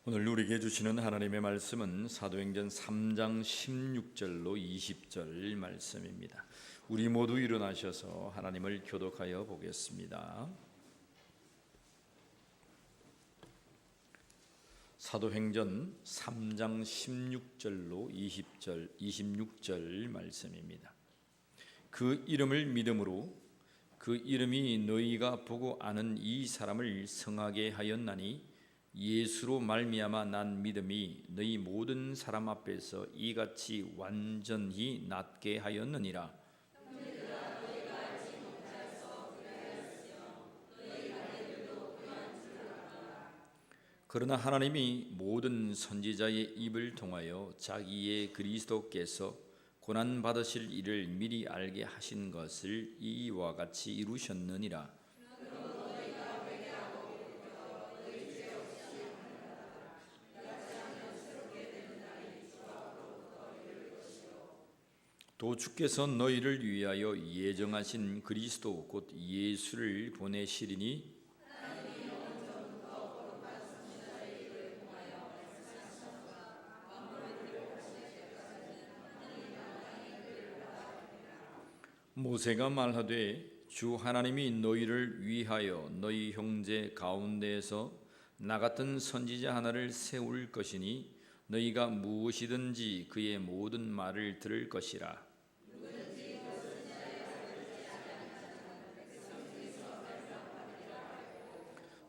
오늘 우리에게 주시는 하나님의 말씀은 사도행전 3장 16절로 20절 말씀입니다. 우리 모두 일어나셔서 하나님을 교독하여 보겠습니다. 사도행전 3장 16절로 26절 말씀입니다. 그 이름을 믿음으로 그 이름이 너희가 보고 아는 이 사람을 성하게 하였나니 예수로 말미암아 난 믿음이 너희 모든 사람 앞에서 이같이 완전히 낫게 하였느니라. 그러나 하나님이 모든 선지자의 입을 통하여 자기의 그리스도께서 고난 받으실 일을 미리 알게 하신 것을 이와 같이 이루셨느니라. 또 주께서 너희를 위하여 예정하신 그리스도 곧 예수를 보내시리니 모세가 말하되 주 하나님이 너희를 위하여 너희 형제 가운데에서 나 같은 선지자 하나를 세울 것이니 너희가 무엇이든지 그의 모든 말을 들을 것이라.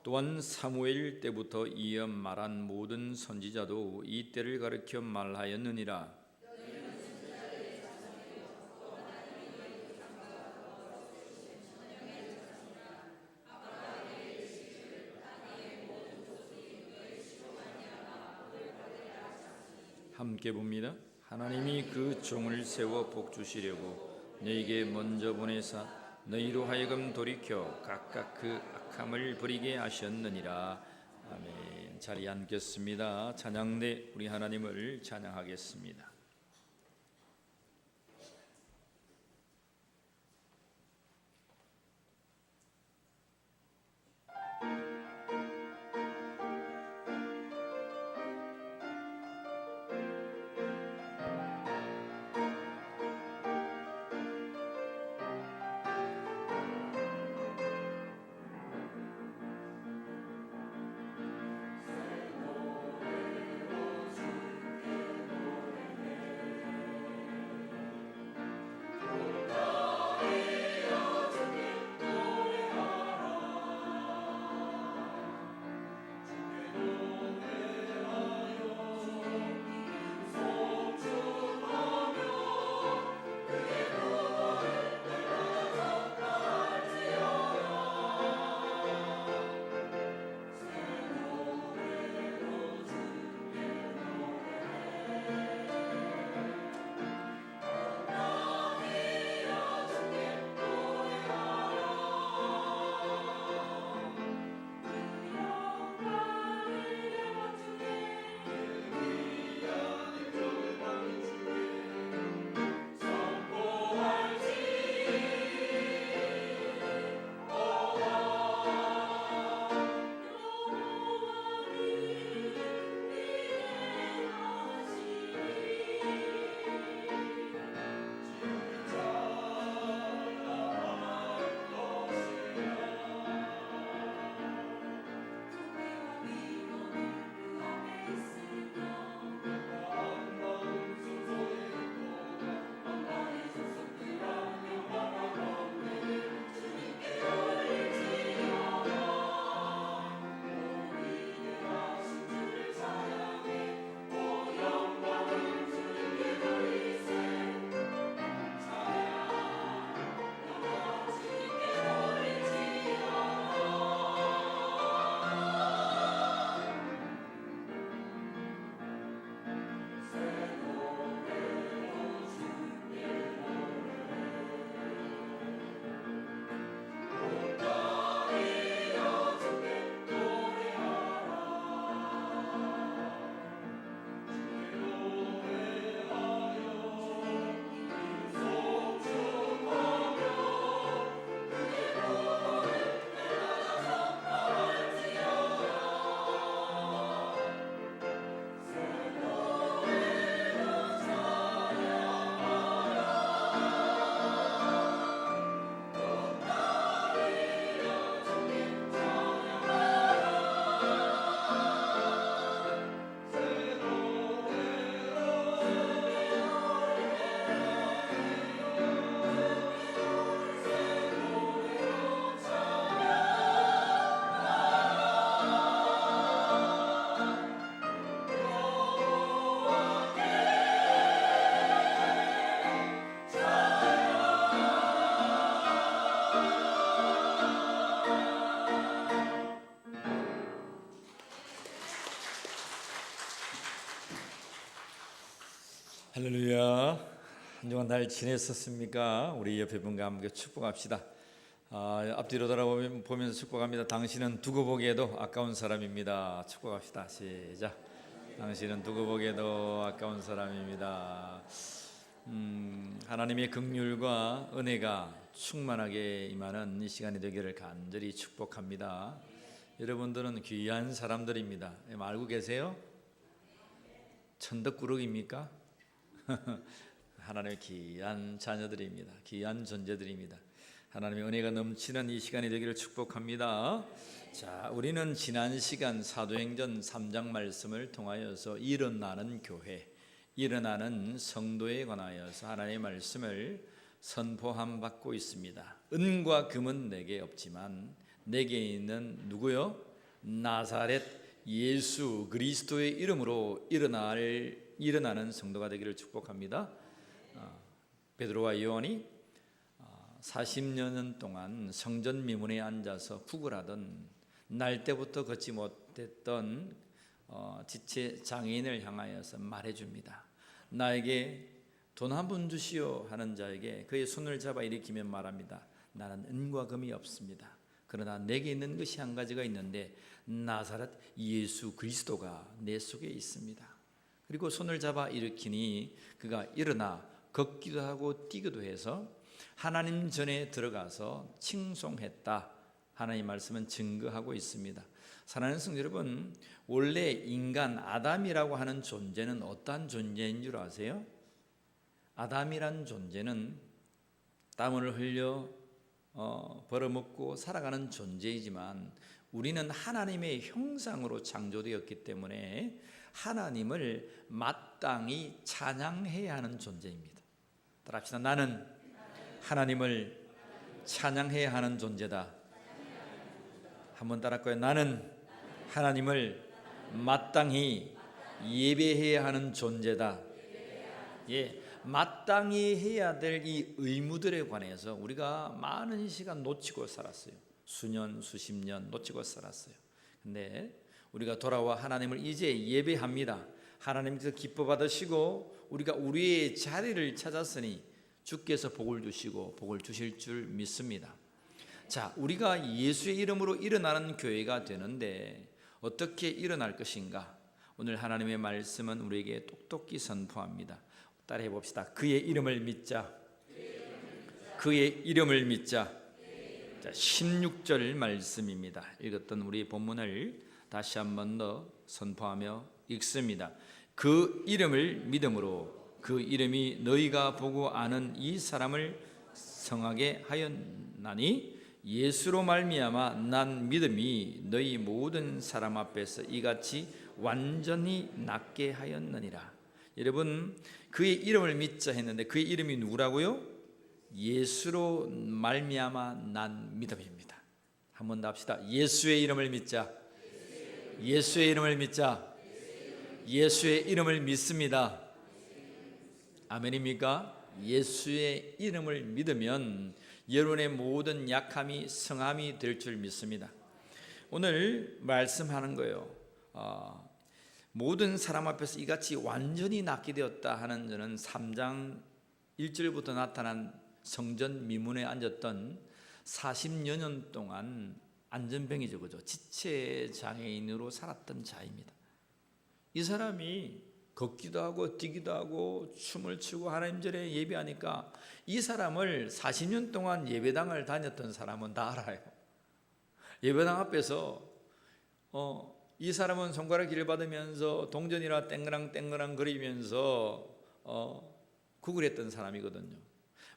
또한 사무엘 때부터 이어 말한 모든 선지자도 이 때를 가리켜 말하였느니라. 함께 봅니다. 하나님이 그 종을 세워 복 주시려고 너희에게 먼저 보내사 너희로 하여금 돌이켜 각각 그 악함을 버리게 하셨느니라. 아멘. 자리에 앉겠습니다. 찬양대 우리 하나님을 찬양하겠습니다. 할렐루야. 한 주간 잘 지냈었습니까? 우리 옆에 분과 함께 축복합시다. 앞뒤로 돌아보면서 축복합니다. 당신은 두고 보기에도 아까운 사람입니다. 축복합시다. 시작. 당신은 두고 보기에도 아까운 사람입니다. 하나님의 긍휼과 은혜가 충만하게 임하는 이 시간이 되기를 간절히 축복합니다. 여러분들은 귀한 사람들입니다. 알고 계세요? 천덕꾸러기입니까? 하나님의 귀한 자녀들입니다. 귀한 존재들입니다. 하나님의 은혜가 넘치는 이 시간이 되기를 축복합니다. 자, 우리는 지난 시간 사도행전 3장 말씀을 통하여서 일어나는 교회, 일어나는 성도에 관하여서 하나님의 말씀을 선포함 받고 있습니다. 은과 금은 내게 없지만 내게 있는 누구요? 나사렛 예수 그리스도의 이름으로 일어나는 성도가 되기를 축복합니다. 베드로와 요한이 40년 동안 성전 미문에 앉아서 구걸하던 날 때부터 걷지 못했던 지체 장애인을 향하여서 말해줍니다. 나에게 돈 한 푼 주시오 하는 자에게 그의 손을 잡아 일으키면 말합니다. 나는 은과 금이 없습니다. 그러나 내게 있는 것이 한 가지가 있는데 나사렛 예수 그리스도가 내 속에 있습니다. 그리고 손을 잡아 일으키니 그가 일어나 걷기도 하고 뛰기도 해서 하나님 전에 들어가서 칭송했다. 하나님 말씀은 증거하고 있습니다. 사랑하는 성도 여러분, 원래 인간 아담이라고 하는 존재는 어떠한 존재인 줄 아세요? 아담이란 존재는 땀을 흘려 벌어먹고 살아가는 존재이지만 우리는 하나님의 형상으로 창조되었기 때문에 하나님을 마땅히 찬양해야 하는 존재입니다. 따라합시다. 나는 하나님을 찬양해야 하는 존재다. 한번 따라할까요? 나는 하나님을 마땅히 예배해야 하는 존재다. 예, 마땅히 해야 될 이 의무들에 관해서 우리가 많은 시간 놓치고 살았어요. 수년, 수십 년 놓치고 살았어요. 근데 우리가 돌아와 하나님을 이제 예배합니다. 하나님께서 기뻐 받으시고 우리가 우리의 자리를 찾았으니 주께서 복을 주시고 복을 주실 줄 믿습니다. 자, 우리가 예수의 이름으로 일어나는 교회가 되는데 어떻게 일어날 것인가? 오늘 하나님의 말씀은 우리에게 똑똑히 선포합니다. 따라해 봅시다. 그의 이름을 믿자. 그의 이름을 믿자. 자, 16절 말씀입니다. 읽었던 우리 본문을 다시 한 번 더 선포하며 읽습니다. 그 이름을 믿음으로 그 이름이 너희가 보고 아는 이 사람을 성하게 하였나니 예수로 말미암아 난 믿음이 너희 모든 사람 앞에서 이같이 완전히 낫게 하였느니라. 여러분, 그의 이름을 믿자 했는데 그의 이름이 누구라고요? 예수로 말미암아 난 믿음입니다. 한 번 더 합시다. 예수의 이름을 믿자. 예수의 이름을 믿자. 예수의 이름을 믿습니다. 아멘입니까? 예수의 이름을 믿으면 여러분의 모든 약함이 성함이 될 줄 믿습니다. 오늘 말씀하는 거예요. 모든 사람 앞에서 이같이 완전히 낫게 되었다 하는 저는 3장 1절부터 나타난 성전 미문에 앉았던 40여 년 동안 안전병이죠, 그죠? 지체 장애인으로 살았던 자입니다. 이 사람이 걷기도 하고 뛰기도 하고 춤을 추고 하나님 전에 예배하니까 이 사람을 40년 동안 예배당을 다녔던 사람은 다 알아요. 예배당 앞에서 이 사람은 손가락 길 받으면서 동전이라 땡그랑 거리면서 구걸했던 사람이거든요.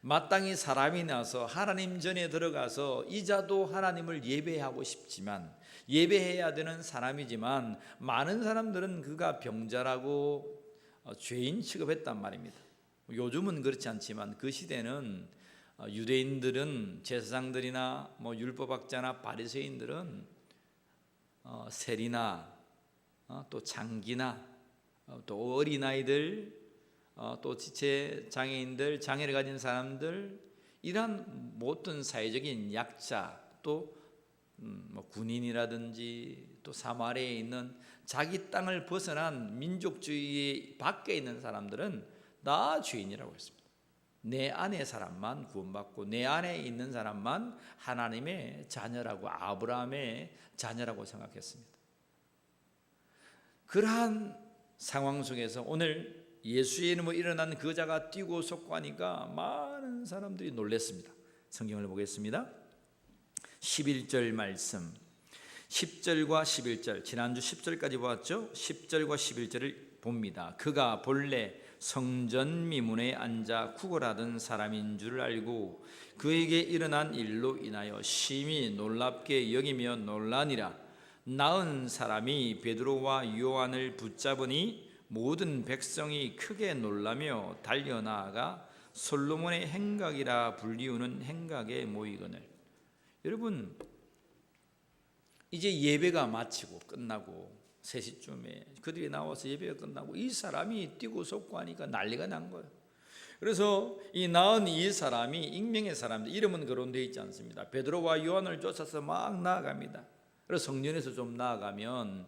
마땅히 사람이 나서 하나님 전에 들어가서 이자도 하나님을 예배하고 싶지만 예배해야 되는 사람이지만 많은 사람들은 그가 병자라고 죄인 취급했단 말입니다. 요즘은 그렇지 않지만 그 시대는 유대인들은 제사장들이나 율법학자나 바리새인들은 세리나 또 장기나 또 어린아이들 또 지체 장애인들, 장애를 가진 사람들, 이러한 모든 사회적인 약자, 또 군인이라든지 또 사마리아에 있는 자기 땅을 벗어난 민족주의 밖에 있는 사람들은 다 죄인이라고 했습니다. 내 안의 사람만 구원받고 내 안에 있는 사람만 하나님의 자녀라고, 아브라함의 자녀라고 생각했습니다. 그러한 상황 속에서 오늘 예수의 이름으로 일어난 그 자가 뛰고 솟고 하니까 많은 사람들이 놀랐습니다. 성경을 보겠습니다. 11절 말씀, 10절과 11절, 지난주 10절까지 보았죠? 10절과 11절을 봅니다. 그가 본래 성전 미문에 앉아 구걸하던 사람인 줄 알고 그에게 일어난 일로 인하여 심히 놀랍게 여기며 놀라니라. 나은 사람이 베드로와 요한을 붙잡으니 모든 백성이 크게 놀라며 달려나아가 솔로몬의 행각이라 불리우는 행각에 모이거늘. 여러분, 이제 예배가 마치고 끝나고 3시쯤에 그들이 나와서 예배가 끝나고 이 사람이 뛰고 솟고 하니까 난리가 난 거예요. 그래서 이 나은 이 사람이 익명의 사람들, 이름은 거론되어 있지 않습니다. 베드로와 요한을 쫓아서 막 나아갑니다. 그래서 성전에서 좀 나아가면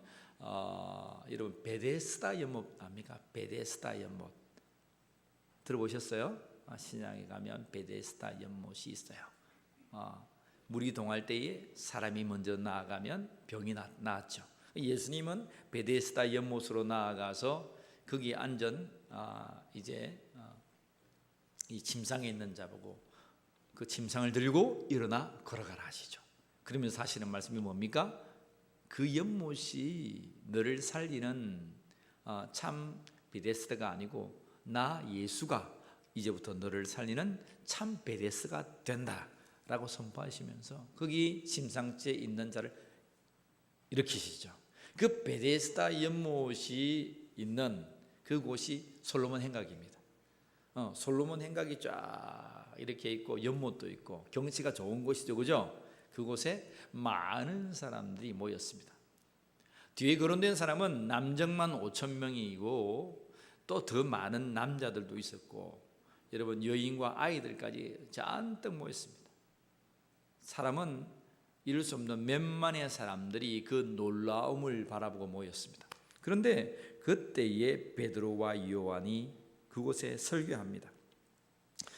여러분 베데스다 연못 압니까? 베데스다 연못 들어보셨어요? 신약에 가면 베데스다 연못이 있어요. 물이 동할 때에 사람이 먼저 나아가면 병이 나았죠. 예수님은 베데스다 연못으로 나아가서 거기 앉은 이 침상에 있는 자 보고 그 침상을 들고 일어나 걸어가라 하시죠. 그러면서 하시는 말씀이 뭡니까? 그 연못이 너를 살리는 참 베데스다가 아니고 나 예수가 이제부터 너를 살리는 참 베데스다가 된다라고 선포하시면서 거기 침상째에 있는 자를 일으키시죠. 그 베데스다 연못이 있는 그곳이 솔로몬 행각입니다. 솔로몬 행각이 쫙 이렇게 있고 연못도 있고 경치가 좋은 곳이죠, 그죠? 그곳에 많은 사람들이 모였습니다. 뒤에 거론된 사람은 남정만 5,000명이고 또 더 많은 남자들도 있었고 여러분 여인과 아이들까지 잔뜩 모였습니다. 사람은 이룰 수 없는 몇만의 사람들이 그 놀라움을 바라보고 모였습니다. 그런데 그때에 베드로와 요한이 그곳에 설교합니다.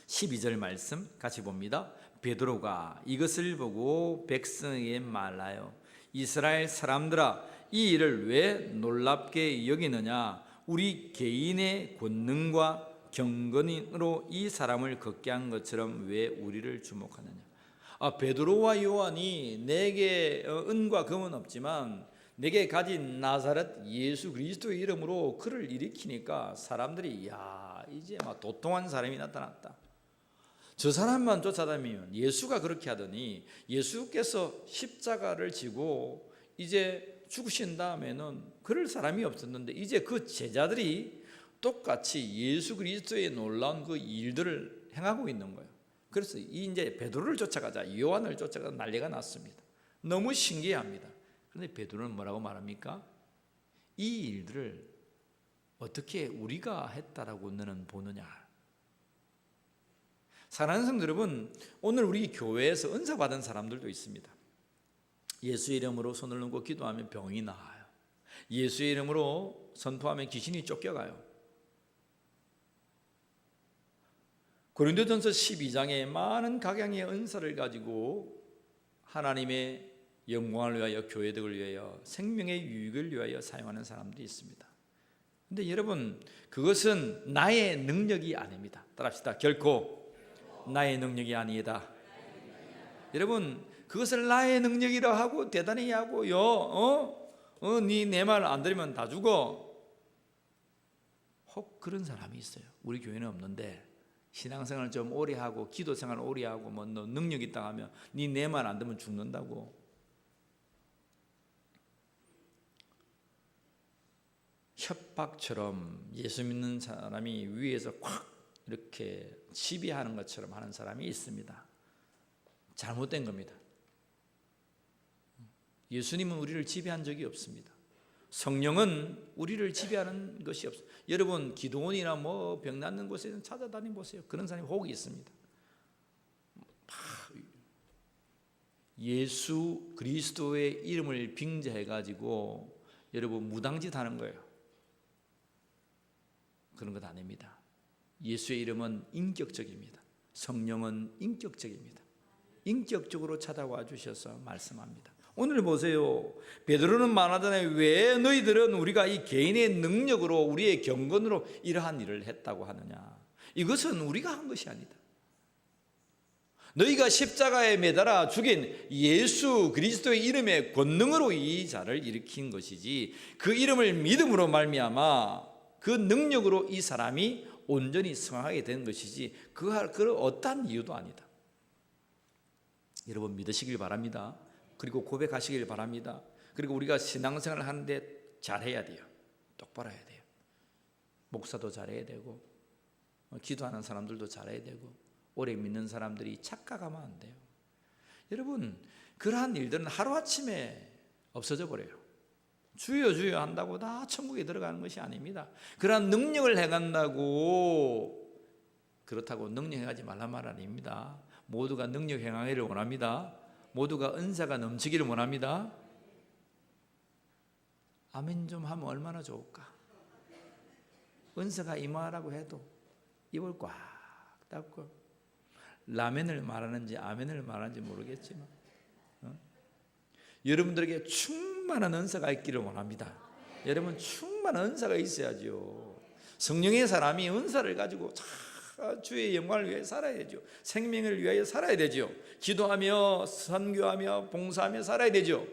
12절 말씀 같이 봅니다. 베드로가 이것을 보고 백성에게 말하여 이스라엘 사람들아, 이 일을 왜 놀랍게 여기느냐? 우리 개인의 권능과 경건으로 이 사람을 걷게 한 것처럼 왜 우리를 주목하느냐? 베드로와 요한이 내게 은과 금은 없지만 내게 가진 나사렛 예수 그리스도의 이름으로 그를 일으키니까 사람들이 야, 이제 막 도통한 사람이 나타났다. 저 사람만 쫓아다니면 예수가 그렇게 하더니 예수께서 십자가를 지고 이제 죽으신 다음에는 그럴 사람이 없었는데 이제 그 제자들이 똑같이 예수 그리스도의 놀라운 그 일들을 행하고 있는 거예요. 그래서 이제 베드로를 쫓아가자, 요한을 쫓아가자 난리가 났습니다. 너무 신기합니다. 그런데 베드로는 뭐라고 말합니까? 이 일들을 어떻게 우리가 했다라고 너는 보느냐? 사랑하는 성도 여러분, 오늘 우리 교회에서 은사 받은 사람들도 있습니다. 예수의 이름으로 손을 놓고 기도하면 병이 나아요. 예수의 이름으로 선포하면 귀신이 쫓겨가요. 고린도전서 12장에 많은 각양의 은사를 가지고 하나님의 영광을 위하여, 교회들을 위하여, 생명의 유익을 위하여 사용하는 사람들이 있습니다. 그런데 여러분, 그것은 나의 능력이 아닙니다. 따라합시다. 결코 나의 능력이 아니다. 여러분, 그것을 나의 능력이라 하고 대단히 하고요. 네 내 말 안 들으면 다 죽어. 혹 그런 사람이 있어요. 우리 교회는 없는데 신앙생활 좀 오래 하고 기도생활 오래 하고 뭐 너 능력 있다 하면 네 내 말 안 들으면 죽는다고. 협박처럼 예수 믿는 사람이 위에서 콱 이렇게 지배하는 것처럼 하는 사람이 있습니다. 잘못된 겁니다. 예수님은 우리를 지배한 적이 없습니다. 성령은 우리를 지배하는 것이 없어요. 여러분 기도원이나 뭐 병 낫는 곳에 찾아다니 보세요. 그런 사람이 혹 있습니다. 예수 그리스도의 이름을 빙자해가지고 여러분 무당짓 하는 거예요. 그런 것 아닙니다. 예수의 이름은 인격적입니다. 성령은 인격적입니다. 인격적으로 찾아와 주셔서 말씀합니다. 오늘 보세요. 베드로는 말하잖아요. 왜 너희들은 우리가 이 개인의 능력으로 우리의 경건으로 이러한 일을 했다고 하느냐. 이것은 우리가 한 것이 아니다. 너희가 십자가에 매달아 죽인 예수 그리스도의 이름의 권능으로 이 자를 일으킨 것이지, 그 이름을 믿음으로 말미암아 그 능력으로 이 사람이 온전히 승하게 된 것이지 그 어떠한 이유도 아니다. 여러분 믿으시길 바랍니다. 그리고 고백하시길 바랍니다. 그리고 우리가 신앙생활을 하는데 잘해야 돼요. 똑바로 해야 돼요. 목사도 잘해야 되고 기도하는 사람들도 잘해야 되고 오래 믿는 사람들이 착각하면 안 돼요. 여러분 그러한 일들은 하루아침에 없어져 버려요. 주여 주여 한다고 다 천국에 들어가는 것이 아닙니다. 그러한 능력을 행한다고 그렇다고 능력 행하지 말란 말 아닙니다. 모두가 능력 행하기를 원합니다. 모두가 은사가 넘치기를 원합니다. 아멘 좀 하면 얼마나 좋을까. 은사가 임하라고 해도 입을 꽉 닫고 라멘을 말하는지 아멘을 말하는지 모르겠지만 여러분들에게 충만한 은사가 있기를 원합니다. 여러분 충만한 은사가 있어야죠. 성령의 사람이 은사를 가지고 주의 영광을 위해 살아야 되죠. 생명을 위하여 살아야 되죠. 기도하며 선교하며 봉사하며 살아야 되죠.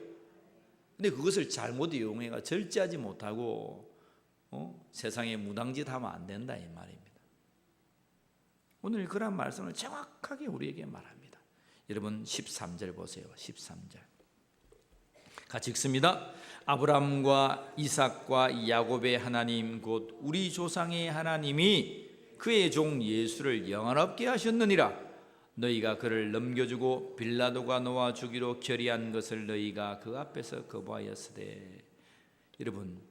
근데 그것을 잘못 이용해가 절제하지 못하고 세상에 무당짓 하면 안 된다 이 말입니다. 오늘 그런 말씀을 정확하게 우리에게 말합니다. 여러분 13절 보세요. 13절 같이 읽습니다. 아브라함과 이삭과 야곱의 하나님 곧 우리 조상의 하나님이 그의 종 예수를 영원롭게 하셨느니라. 너희가 그를 넘겨주고 빌라도가 놓아 주기로 결의한 것을 너희가 그 앞에서 거부하였으되. 여러분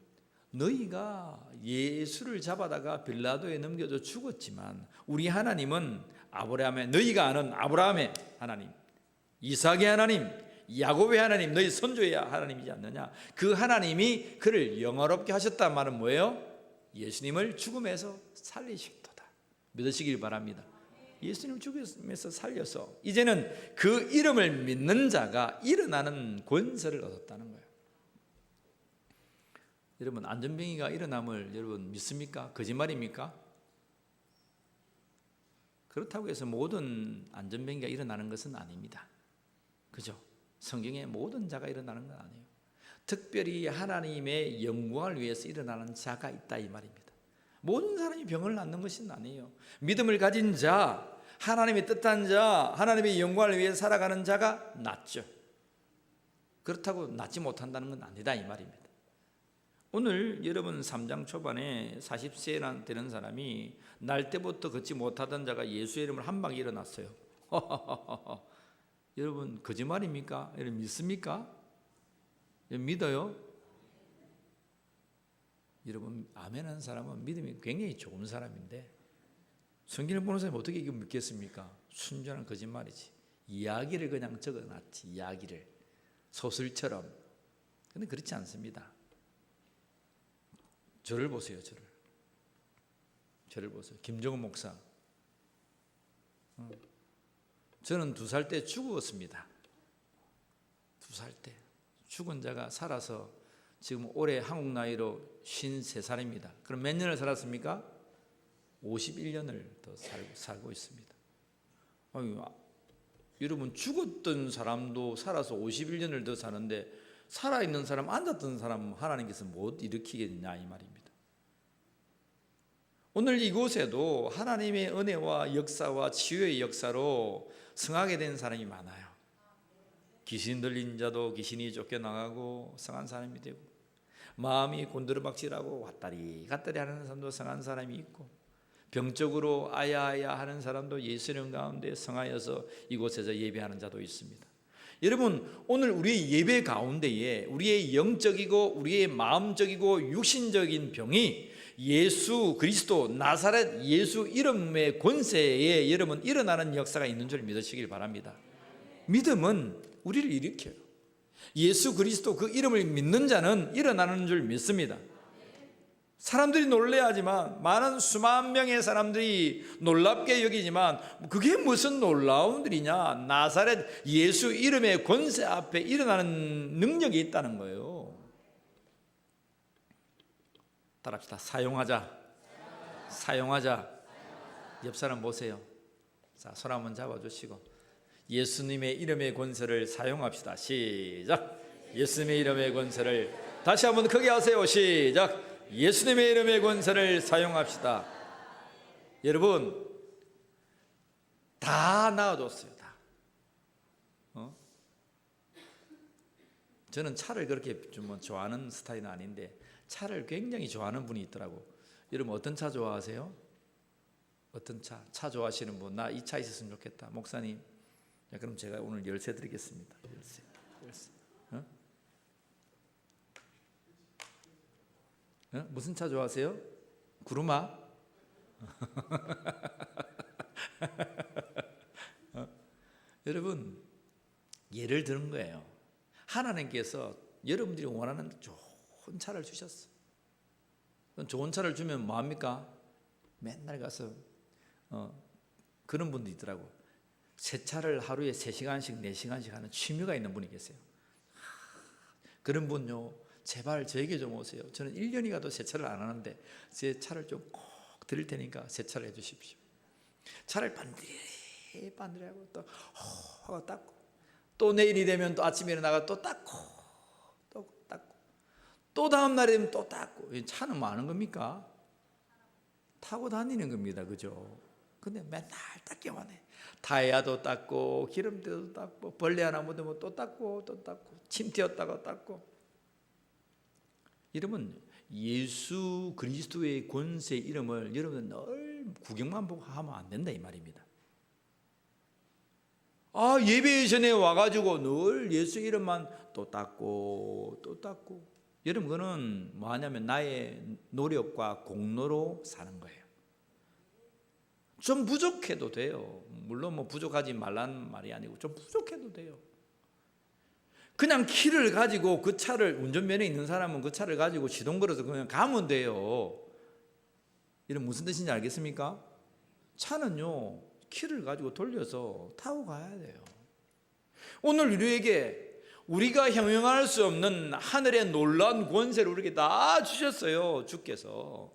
너희가 예수를 잡아다가 빌라도에 넘겨줘 죽었지만 우리 하나님은 아브라함의, 너희가 아는 아브라함의 하나님, 이삭의 하나님, 야곱의 하나님, 너희 선조의 하나님이지 않느냐. 그 하나님이 그를 영원롭게 하셨다는 말은 뭐예요? 예수님을 죽음에서 살리셨도다. 믿으시길 바랍니다. 예수님 죽음에서 살려서 이제는 그 이름을 믿는 자가 일어나는 권세를 얻었다는 거예요. 여러분 안전병이가 일어남을 여러분 믿습니까? 거짓말입니까? 그렇다고 해서 모든 안전병이가 일어나는 것은 아닙니다. 그죠? 성경에 모든 자가 일어나는 건 아니에요. 특별히 하나님의 영광을 위해서 일어나는 자가 있다 이 말입니다. 모든 사람이 병을 낫는 것은 아니에요. 믿음을 가진 자, 하나님의 뜻한 자, 하나님의 영광을 위해 살아가는 자가 낫죠. 그렇다고 낫지 못한다는 건 아니다 이 말입니다. 오늘 여러분 3장 초반에 40세나 되는 사람이 날 때부터 걷지 못하던 자가 예수의 이름을 한 방에 일어났어요. 여러분 거짓말입니까? 여러분 믿습니까? 여러분 믿어요? 여러분 아멘한 사람은 믿음이 굉장히 좋은 사람인데 성경을 보는 사람이 어떻게 이거 믿겠습니까? 순전한 거짓말이지. 이야기를 그냥 적어놨지. 이야기를 소설처럼. 근데 그렇지 않습니다. 저를 보세요. 저를 보세요. 김정은 목사. 저는 2살 때 죽었습니다. 2살 때 죽은 자가 살아서 지금 올해 한국 나이로 53살입니다. 그럼 몇 년을 살았습니까? 51년을 더 살고 있습니다. 여러분 죽었던 사람도 살아서 51년을 더 사는데 살아있는 사람, 앉았던 사람 하나님께서 못 일으키겠냐 이 말입니다. 오늘 이곳에도 하나님의 은혜와 역사와 치유의 역사로 승하게 된 사람이 많아요. 귀신 들린 자도 귀신이 쫓겨나가고 성한 사람이 되고, 마음이 곤두박질하고 왔다리 갔다리 하는 사람도 성한 사람이 있고, 병적으로 아야아야 하는 사람도 예수님 가운데 성하여서 이곳에서 예배하는 자도 있습니다. 여러분 오늘 우리의 예배 가운데에 우리의 영적이고 우리의 마음적이고 육신적인 병이 예수 그리스도 나사렛 예수 이름의 권세에 여러분 일어나는 역사가 있는 줄 믿으시길 바랍니다. 믿음은 우리를 일으켜요. 예수 그리스도 그 이름을 믿는 자는 일어나는 줄 믿습니다. 사람들이 놀래하지만, 많은 수만 명의 사람들이 놀랍게 여기지만, 그게 무슨 놀라운 일이냐? 나사렛 예수 이름의 권세 앞에 일어나는 능력이 있다는 거예요. 따라합시다. 사용하자. 사용하자. 옆 사람 보세요. 자, 손 한번 잡아주시고, 예수님의 이름의 권세를 사용합시다. 시작. 예수님의 이름의 권세를, 다시 한번 크게 하세요. 시작. 예수님의 이름의 권세를 사용합시다. 여러분, 다 나아졌어요. 다. 저는 차를 그렇게 좀 좋아하는 스타일은 아닌데, 차를 굉장히 좋아하는 분이 있더라고. 여러분, 어떤 차 좋아하세요? 어떤 차? 차 좋아하시는 분, 나 이 차 있었으면 좋겠다. 목사님, 자, 그럼 제가 오늘 열쇠 드리겠습니다. 열쇠. 무슨 차 좋아하세요? 구루마? 여러분, 예를 드는 거예요. 하나님께서 여러분들이 원하는 좋은 차를 주셨어요. 좋은 차를 주면 뭐합니까? 맨날 가서 그런 분도 있더라고. 세차를 하루에 3시간씩 4시간씩 하는 취미가 있는 분이 계세요. 그런 분요, 제발 저에게 좀 오세요. 저는 1년이 가도 세차를 안 하는데 제 차를 좀 꼭 드릴 테니까 세차를 해 주십시오. 차를 반들이 하고 또 하고 닦고, 또 내일이 되면 또 아침에 일어나가 또 닦고, 또 닦고, 또 다음 날이 되면 또 닦고. 차는 뭐 하는 겁니까? 타고 다니는 겁니다. 그죠? 근데 맨날 닦기만 해. 타이어도 닦고, 기름때도 닦고, 벌레 하나 묻으면 또 닦고, 또 닦고, 침 튀었다가 닦고. 여러분, 예수 그리스도의 권세 이름을 여러분 늘 구경만 보고 하면 안 된다 이 말입니다. 예배 전에 와가지고 늘 예수 이름만 또 닦고 또 닦고. 여러분, 그거는 뭐 하냐면 나의 노력과 공로로 사는 거예요. 좀 부족해도 돼요. 물론 뭐 부족하지 말라는 말이 아니고 좀 부족해도 돼요. 그냥 키를 가지고 그 차를, 운전면허 있는 사람은 그 차를 가지고 시동 걸어서 그냥 가면 돼요. 이런 무슨 뜻인지 알겠습니까? 차는요, 키를 가지고 돌려서 타고 가야 돼요. 오늘 우리에게 우리가 형용할 수 없는 하늘의 놀라운 권세를 우리에게 다 주셨어요. 주께서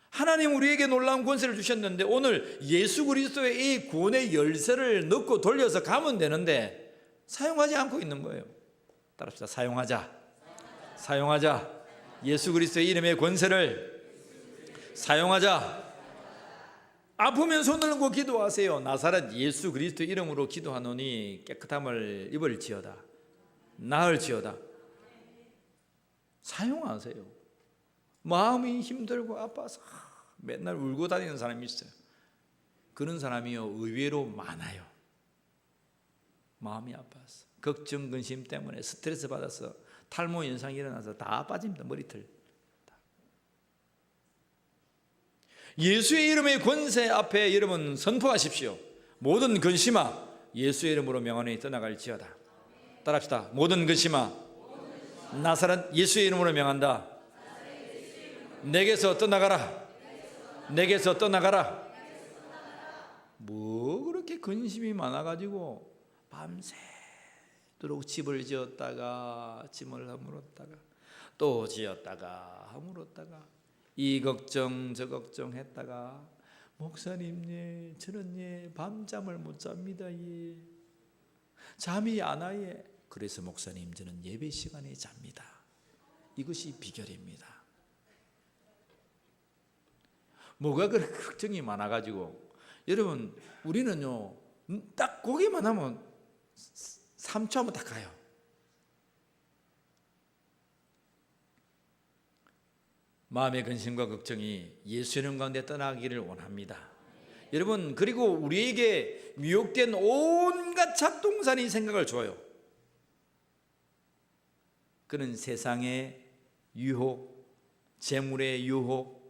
하나님 우리에게 놀라운 권세를 주셨는데, 오늘 예수 그리스도의 이 구원의 열쇠를 넣고 돌려서 가면 되는데 사용하지 않고 있는 거예요. 따라합시다. 사용하자. 사용하자. 예수 그리스도의 이름의 권세를 사용하자. 아프면 손 들고 기도하세요. 나사렛 예수 그리스도 이름으로 기도하노니 깨끗함을 입을지어다. 나을지어다. 사용하세요. 마음이 힘들고 아파서 맨날 울고 다니는 사람이 있어요. 그런 사람이요, 의외로 많아요. 마음이 아파서, 걱정, 근심 때문에 스트레스 받아서 탈모 현상이 일어나서 다 빠집니다. 머리털. 예수의 이름의 권세 앞에 여러분 선포하십시오. 모든 근심아 예수의 이름으로 명하노니 떠나갈지어다. 따라합시다. 모든 근심아 나사렛 예수의 이름으로 명한다. 내게서 떠나가라. 내게서 떠나가라. 뭐 그렇게 근심이 많아가지고 밤새도록 집을 지었다가 짐을 허물었다가 또 지었다가 허물었다가 이 걱정 저 걱정 했다가, 목사님 예 저는 예 밤잠을 못 잡니다. 예 잠이 안 와예. 그래서 목사님 저는 예배 시간에 잡니다. 이것이 비결입니다. 뭐가 그렇게 걱정이 많아가지고, 여러분 우리는요 딱 거기만 하면 3초 하면 딱 가요. 마음의 근심과 걱정이 예수 이름 가운데 떠나기를 원합니다. 여러분, 그리고 우리에게 미혹된 온갖 잡동사니 생각을 줘요. 그는 세상의 유혹, 재물의 유혹,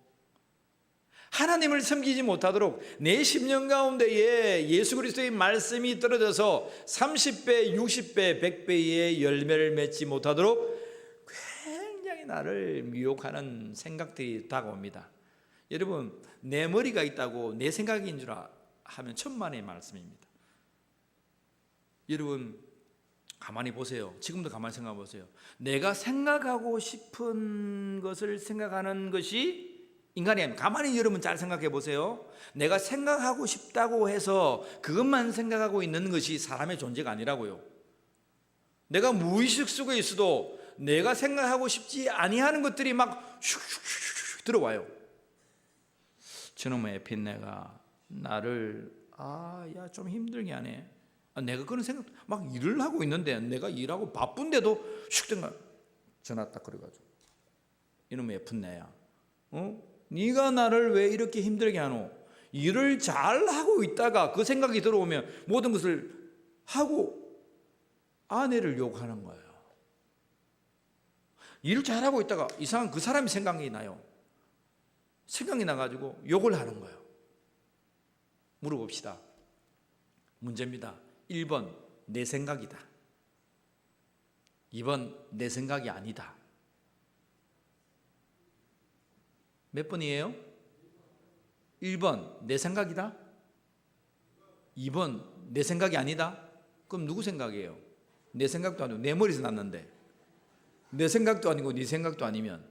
하나님을 섬기지 못하도록 내 심령 가운데에 예수 그리스도의 말씀이 떨어져서 30배, 60배, 100배의 열매를 맺지 못하도록 굉장히 나를 미혹하는 생각들이 다가옵니다. 여러분, 내 머리가 있다고 내 생각인 줄 하면 천만의 말씀입니다. 여러분 가만히 보세요. 지금도 가만히 생각해 보세요. 내가 생각하고 싶은 것을 생각하는 것이 인간이 아닙니다. 가만히 여러분 잘 생각해 보세요. 내가 생각하고 싶다고 해서 그것만 생각하고 있는 것이 사람의 존재가 아니라고요. 내가 무의식 속에 있어도 내가 생각하고 싶지 아니하는 것들이 막 슉슉슉슉 들어와요. 저놈의 빈내가 나를 좀 힘들게 하네. 내가 그런 생각, 막 일을 하고 있는데 내가 일하고 바쁜데도 슉 전화 딱 걸어가지고 이놈의 빈내야, 네가 나를 왜 이렇게 힘들게 하노? 일을 잘 하고 있다가 그 생각이 들어오면 모든 것을 하고 아내를 욕하는 거예요. 일을 잘하고 있다가 이상한 그 사람이 생각이 나요. 생각이 나가지고 욕을 하는 거예요. 물어봅시다. 문제입니다. 1번 내 생각이다. 2번 내 생각이 아니다. 몇 번이에요? 1번 내 생각이다. 2번 내 생각이 아니다. 그럼 누구 생각이에요? 내 생각도 아니고 내 머리에서 났는데, 내 생각도 아니고 네 생각도 아니면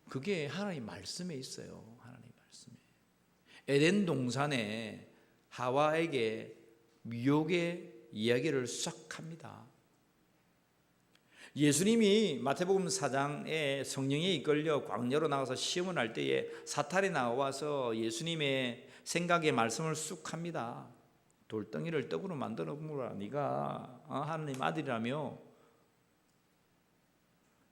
그게 하나님 말씀에 있어요. 하나님 말씀에. 에덴 동산에 하와에게 미혹의 이야기를 싹 합니다. 예수님이 마태복음 4장에 성령에 이끌려 광야로 나가서 시험을 할 때에 사탄이 나와서 예수님의 생각의 말씀을 쑥 합니다. 돌덩이를 떡으로 만들어 보라, 네가 하나님 아들이라며.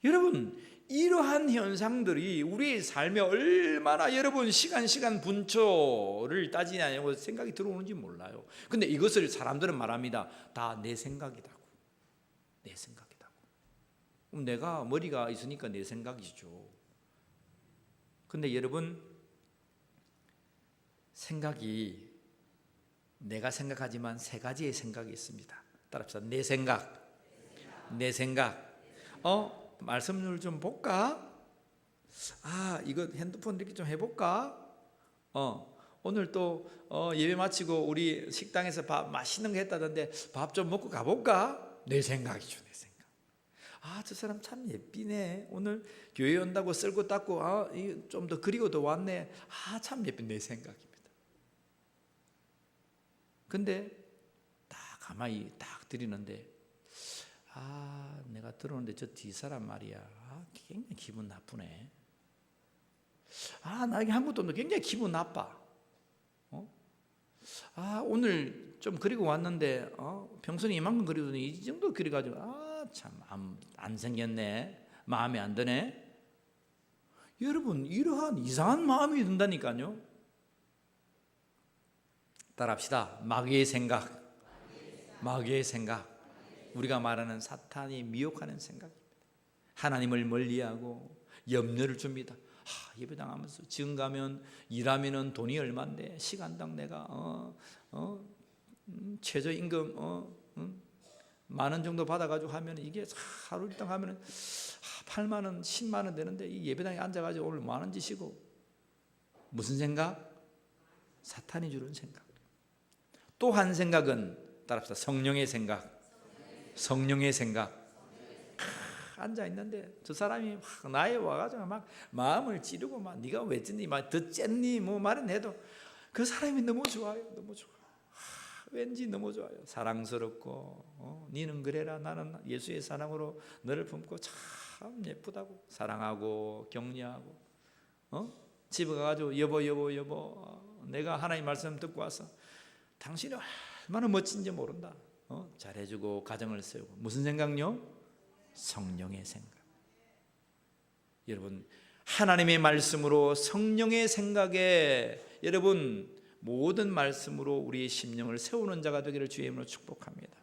여러분, 이러한 현상들이 우리의 삶에 얼마나 여러분 시간 분초를 따지냐고 생각이 들어오는지 몰라요. 근데 이것을 사람들은 말합니다. 다 내 생각이라고. 내 생각이라고. 그럼 내가 머리가 있으니까 내 생각이죠. 근데 여러분, 생각이 내가 생각하지만 세 가지의 생각이 있습니다. 따라합시다. 내 생각. 내 생각. 말씀을 좀 볼까? 이거 핸드폰 이렇게 좀 해볼까? 오늘 또 예배 마치고 우리 식당에서 밥 맛있는 거 했다던데 밥 좀 먹고 가볼까? 내 생각이죠, 내 생각. 저 사람 참 예쁘네. 오늘 교회 온다고 쓸고 닦고 좀 더 그리고도 왔네. 참 예쁜 내 생각입니다. 근데 딱 가만히 딱 들이는데 내가 들어오는데 저 뒷사람 말이야, 굉장히 기분 나쁘네. 나 이게 한 것도 없는데 굉장히 기분 나빠. 오늘 좀 그리고 왔는데 평소에 이만큼 그리더니 이 정도 그려가지고 참 안 생겼네. 마음에 안 드네. 여러분, 이러한 이상한 마음이 든다니까요. 따라합시다. 마귀의 생각. 마귀의 생각. 우리가 말하는 사탄이 미혹하는 생각입니다. 하나님을 멀리하고 염려를 줍니다. 예배당하면서 지금 가면 일하면은 돈이 얼마인데 시간당 내가 최저임금 10,000원 정도 받아가지고 하면 이게 하루 일당 하면은 80,000원 100,000원 되는데 이 예배당에 앉아가지고 오늘 뭐 하는 짓이고. 무슨 생각? 사탄이 주는 생각. 또 한 생각은 따라합시다. 성령의 생각. 성령의 생각. 앉아 있는데 저 사람이 막 나에 와가지고 막 마음을 찌르고 막 네가 왜 찢니, 막 듣쨌니 뭐 말은 해도 그 사람이 너무 좋아요. 너무 좋아요. 왠지 너무 좋아요. 사랑스럽고 니는 그래라, 나는 예수의 사랑으로 너를 품고 참 예쁘다고 사랑하고 격려하고 집에 가가지고 여보 내가 하나님 말씀 듣고 와서 당신이 얼마나 멋진지 모른다. 잘해주고 가정을 세우고. 무슨 생각요? 성령의 생각. 여러분, 하나님의 말씀으로 성령의 생각에 여러분 모든 말씀으로 우리의 심령을 세우는 자가 되기를 주의 이름으로 축복합니다.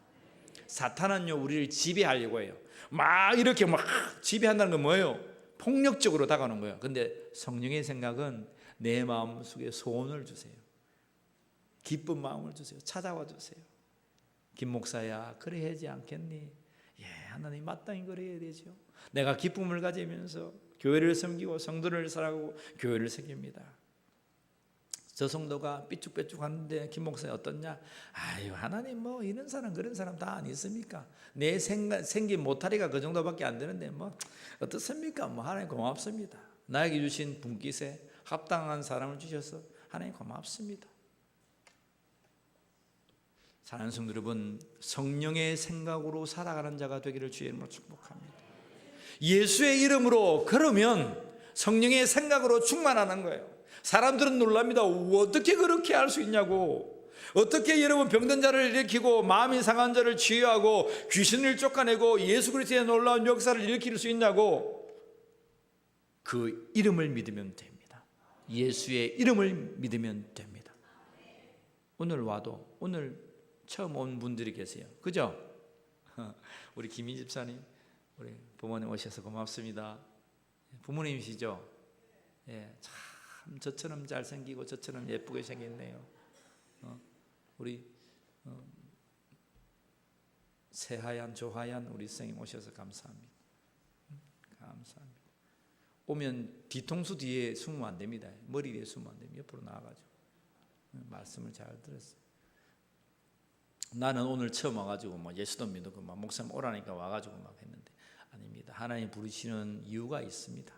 사탄은요, 우리를 지배하려고 해요. 막 이렇게 막 지배한다는 건 뭐예요? 폭력적으로 다가오는 거예요. 근데 성령의 생각은 내 마음 속에 소원을 주세요. 기쁜 마음을 주세요. 찾아와 주세요. 김 목사야, 그래 하지 않겠니? 하나님 마땅히 그래야 되죠. 내가 기쁨을 가지면서 교회를 섬기고 성도를 사랑하고 교회를 섬깁니다. 저 성도가 삐죽빼죽하는데 김 목사님 어떻냐? 아유, 하나님 뭐 이런 사람 그런 사람 다 안 있습니까? 내 생긴 모타리가 그 정도밖에 안 되는데 뭐 어떻습니까? 뭐 하나님 고맙습니다. 나에게 주신 분깃에 합당한 사람을 주셔서 하나님 고맙습니다. 사랑하는 성도 여러분, 성령의 생각으로 살아가는 자가 되기를 주의 이름으로 축복합니다. 예수의 이름으로 걸으면 성령의 생각으로 충만하는 거예요. 사람들은 놀랍니다. 어떻게 그렇게 할 수 있냐고. 어떻게 여러분 병든 자를 일으키고 마음이 상한 자를 치유하고 귀신을 쫓아내고 예수 그리스도의 놀라운 역사를 일으킬 수 있냐고. 그 이름을 믿으면 됩니다. 예수의 이름을 믿으면 됩니다. 오늘 와도 오늘 처음 온 분들이 계세요. 그죠? 우리 김희 집사님, 우리 부모님 오셔서 고맙습니다. 부모님이시죠? 예, 참 저처럼 잘생기고 저처럼 예쁘게 생겼네요. 우리 새하얀 조하얀 우리 선생님 오셔서 감사합니다. 감사합니다. 오면 뒤통수 뒤에 숨으면 안 됩니다. 머리 뒤에 숨으면 안 됩니다. 옆으로 나와가지고 말씀을 잘 들었어요. 나는 오늘 처음 와가지고 뭐 예수도 믿고 막 목사님 오라니까 와가지고 막 했는데 아닙니다. 하나님 부르시는 이유가 있습니다.